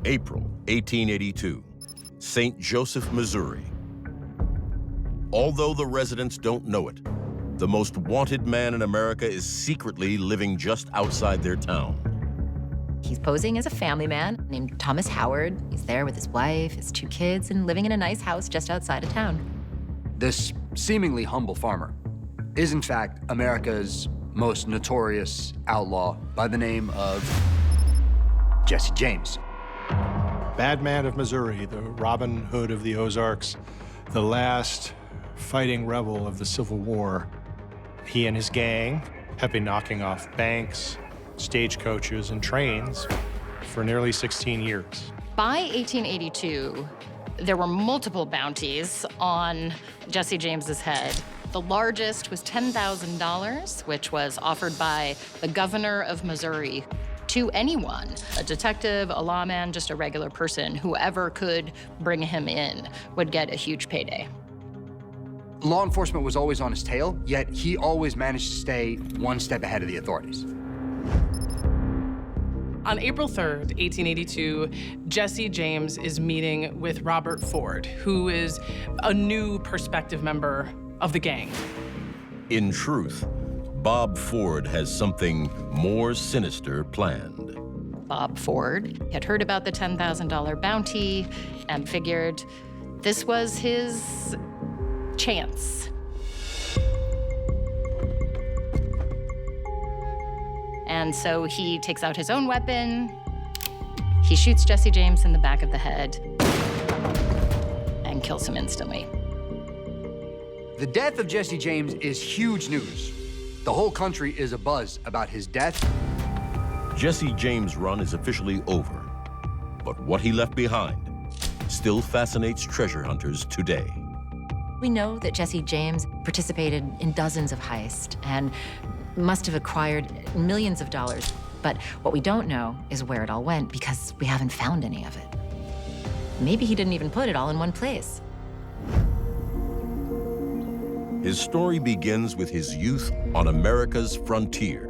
April 1882, St. Joseph, Missouri. Although the residents don't know it, the most wanted man in America is secretly living just outside their town. He's posing as a family man named Thomas Howard. He's there with his wife, his 2 kids, and living in a nice house just outside of town. This seemingly humble farmer is, in fact, America's most notorious outlaw by the name of Jesse James. Bad man of Missouri, the Robin Hood of the Ozarks, the last fighting rebel of the Civil War. He and his gang have been knocking off banks, stagecoaches, and trains for nearly 16 years. By 1882, there were multiple bounties on Jesse James's head. The largest was $10,000, which was offered by the governor of Missouri to anyone, a detective, a lawman, just a regular person, whoever could bring him in would get a huge payday. Law enforcement was always on his tail, yet he always managed to stay one step ahead of the authorities. On April 3rd, 1882, Jesse James is meeting with Robert Ford, who is a new prospective member of the gang. In truth, Bob Ford has something more sinister planned. Bob Ford had heard about the $10,000 bounty and figured this was his chance. And so he takes out his own weapon, he shoots Jesse James in the back of the head, and kills him instantly. The death of Jesse James is huge news. The whole country is abuzz about his death. Jesse James' run is officially over, but what he left behind still fascinates treasure hunters today. We know that Jesse James participated in dozens of heists and must have acquired millions of dollars. But what we don't know is where it all went because we haven't found any of it. Maybe he didn't even put it all in one place. His story begins with his youth on America's frontier.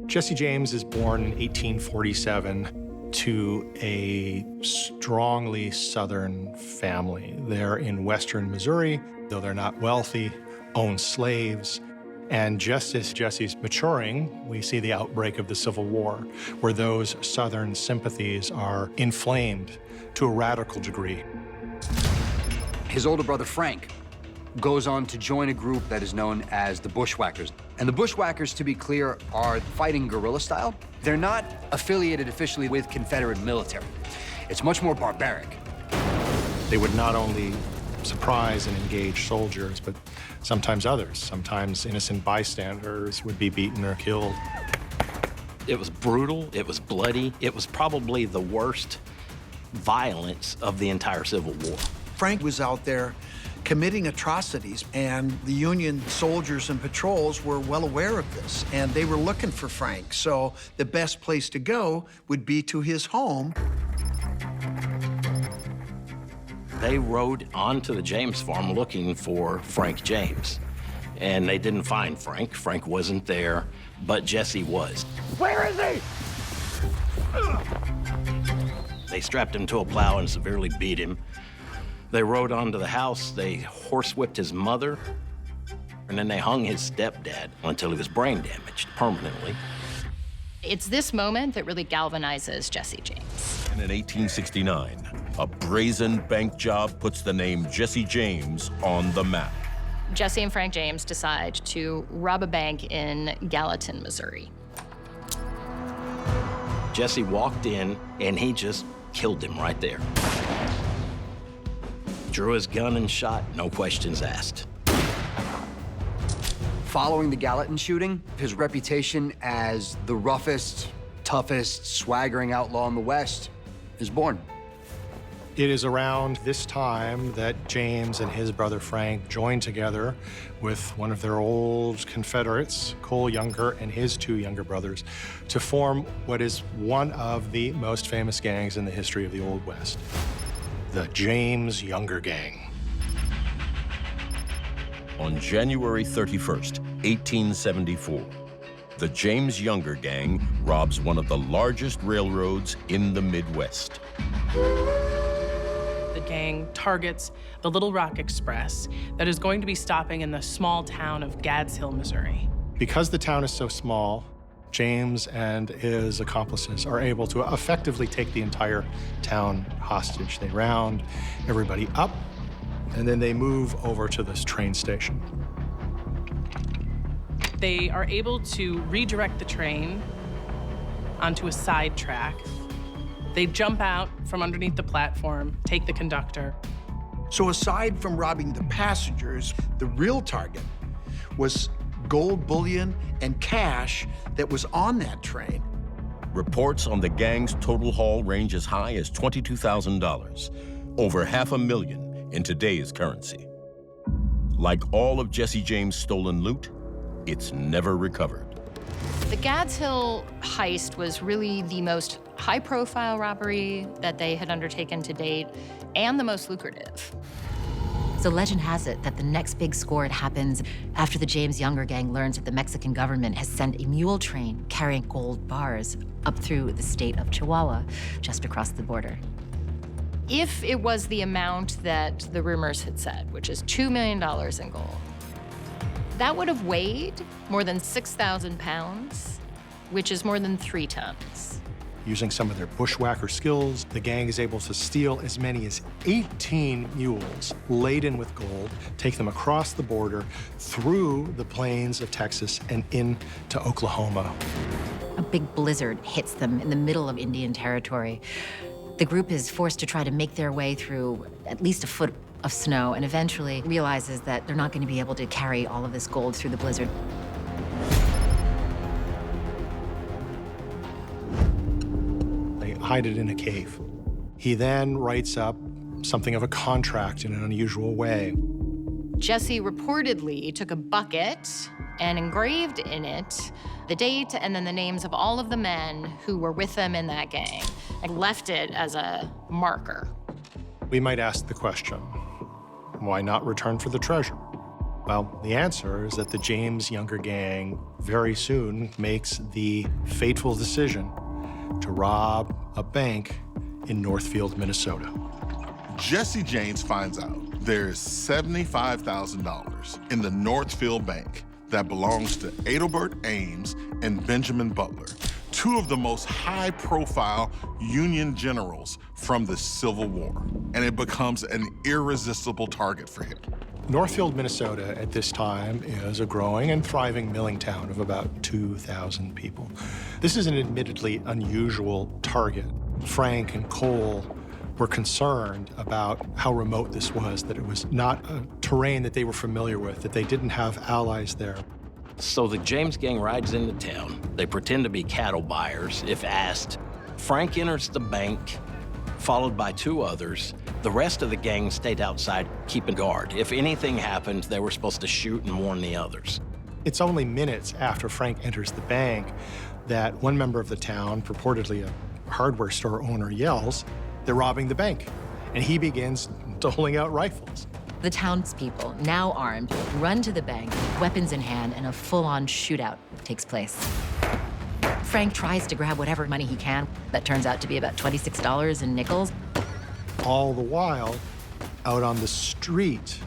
Jesse James is born in 1847 to a strongly Southern family. They're in Western Missouri, though they're not wealthy, own slaves. And just as Jesse's maturing, we see the outbreak of the Civil War, where those Southern sympathies are inflamed to a radical degree. His older brother, Frank, goes on to join a group that is known as the Bushwhackers. And the Bushwhackers, to be clear, are fighting guerrilla style. They're not affiliated officially with Confederate military. It's much more barbaric. They would not only surprise and engage soldiers, but sometimes others. Sometimes innocent bystanders would be beaten or killed. It was brutal, it was bloody, it was probably the worst violence of the entire Civil War. Frank was out there committing atrocities, and the Union soldiers and patrols were well aware of this, and they were looking for Frank. So the best place to go would be to his home. They rode onto the James farm looking for Frank James, and they didn't find Frank. Frank wasn't there, but Jesse was. Where is he? They strapped him to a plow and severely beat him. They rode onto the house, they horsewhipped his mother, and then they hung his stepdad until he was brain damaged permanently. It's this moment that really galvanizes Jesse James. And in 1869, a brazen bank job puts the name Jesse James on the map. Jesse and Frank James decide to rob a bank in Gallatin, Missouri. Jesse walked in, and he just killed him right there. Drew his gun and shot, no questions asked. Following the Gallatin shooting, his reputation as the roughest, toughest, swaggering outlaw in the West is born. It is around this time that James and his brother Frank joined together with one of their old Confederates, Cole Younger, and his 2 younger brothers, to form what is one of the most famous gangs in the history of the Old West, the James Younger Gang. On January 31st, 1874, the James Younger gang robs one of the largest railroads in the Midwest. The gang targets the Little Rock Express that is going to be stopping in the small town of Gads Hill, Missouri. Because the town is so small, James and his accomplices are able to effectively take the entire town hostage. They round everybody up, and then they move over to this train station. They are able to redirect the train onto a side track. They jump out from underneath the platform, take the conductor. So aside from robbing the passengers, the real target was gold bullion and cash that was on that train. Reports on the gang's total haul range as high as $22,000, over $500,000 in today's currency. Like all of Jesse James' stolen loot, it's never recovered. The Gads Hill heist was really the most high-profile robbery that they had undertaken to date, and the most lucrative. So legend has it that the next big score happens after the James Younger gang learns that the Mexican government has sent a mule train carrying gold bars up through the state of Chihuahua, just across the border. If it was the amount that the rumors had said, which is $2 million in gold, that would have weighed more than 6,000 pounds, which is more than 3 tons. Using some of their bushwhacker skills, the gang is able to steal as many as 18 mules laden with gold, take them across the border, through the plains of Texas, and into Oklahoma. A big blizzard hits them in the middle of Indian Territory. The group is forced to try to make their way through at least a foot of snow, and eventually realizes that they're not going to be able to carry all of this gold through the blizzard. Hide it in a cave. He then writes up something of a contract in an unusual way. Jesse reportedly took a bucket and engraved in it the date and then the names of all of the men who were with them in that gang, and left it as a marker. We might ask the question, why not return for the treasure? Well, the answer is that the James Younger gang very soon makes the fateful decision to rob a bank in Northfield, Minnesota. Jesse James finds out there's $75,000 in the Northfield Bank that belongs to Adelbert Ames and Benjamin Butler, two of the most high-profile Union generals from the Civil War, and it becomes an irresistible target for him. Northfield, Minnesota at this time is a growing and thriving milling town of about 2,000 people. This is an admittedly unusual target. Frank and Cole were concerned about how remote this was, that it was not a terrain that they were familiar with, that they didn't have allies there. So the James gang rides into town. They pretend to be cattle buyers if asked. Frank enters the bank, followed by 2 others. The rest of the gang stayed outside keeping guard. If anything happened, they were supposed to shoot and warn the others. It's only minutes after Frank enters the bank that one member of the town, purportedly a hardware store owner, yells, "They're robbing the bank." And he begins doling out rifles. The townspeople, now armed, run to the bank, weapons in hand, and a full-on shootout takes place. Frank tries to grab whatever money he can. That turns out to be about $26 in nickels. All the while, out on the street,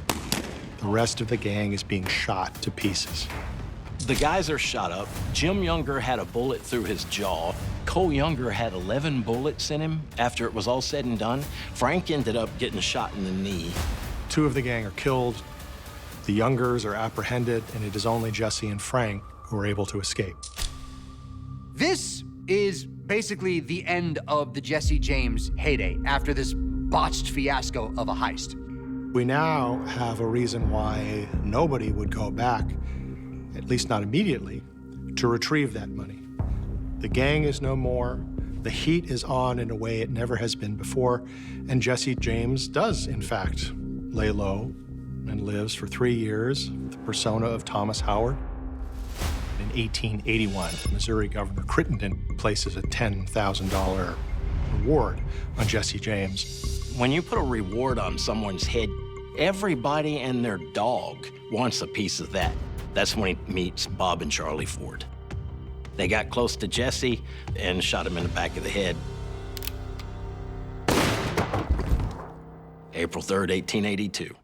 the rest of the gang is being shot to pieces. The guys are shot up. Jim Younger had a bullet through his jaw. Cole Younger had 11 bullets in him after it was all said and done. Frank ended up getting shot in the knee. 2 of the gang are killed. The Youngers are apprehended, and it is only Jesse and Frank who are able to escape. This is basically the end of the Jesse James heyday after this botched fiasco of a heist. We now have a reason why nobody would go back, at least not immediately, to retrieve that money. The gang is no more. The heat is on in a way it never has been before, and Jesse James does, in fact, lay low and lives for 3 years, the persona of Thomas Howard. In 1881, Missouri Governor Crittenden places a $10,000 reward on Jesse James. When you put a reward on someone's head, everybody and their dog wants a piece of that. That's when he meets Bob and Charlie Ford. They got close to Jesse and shot him in the back of the head. April 3rd, 1882.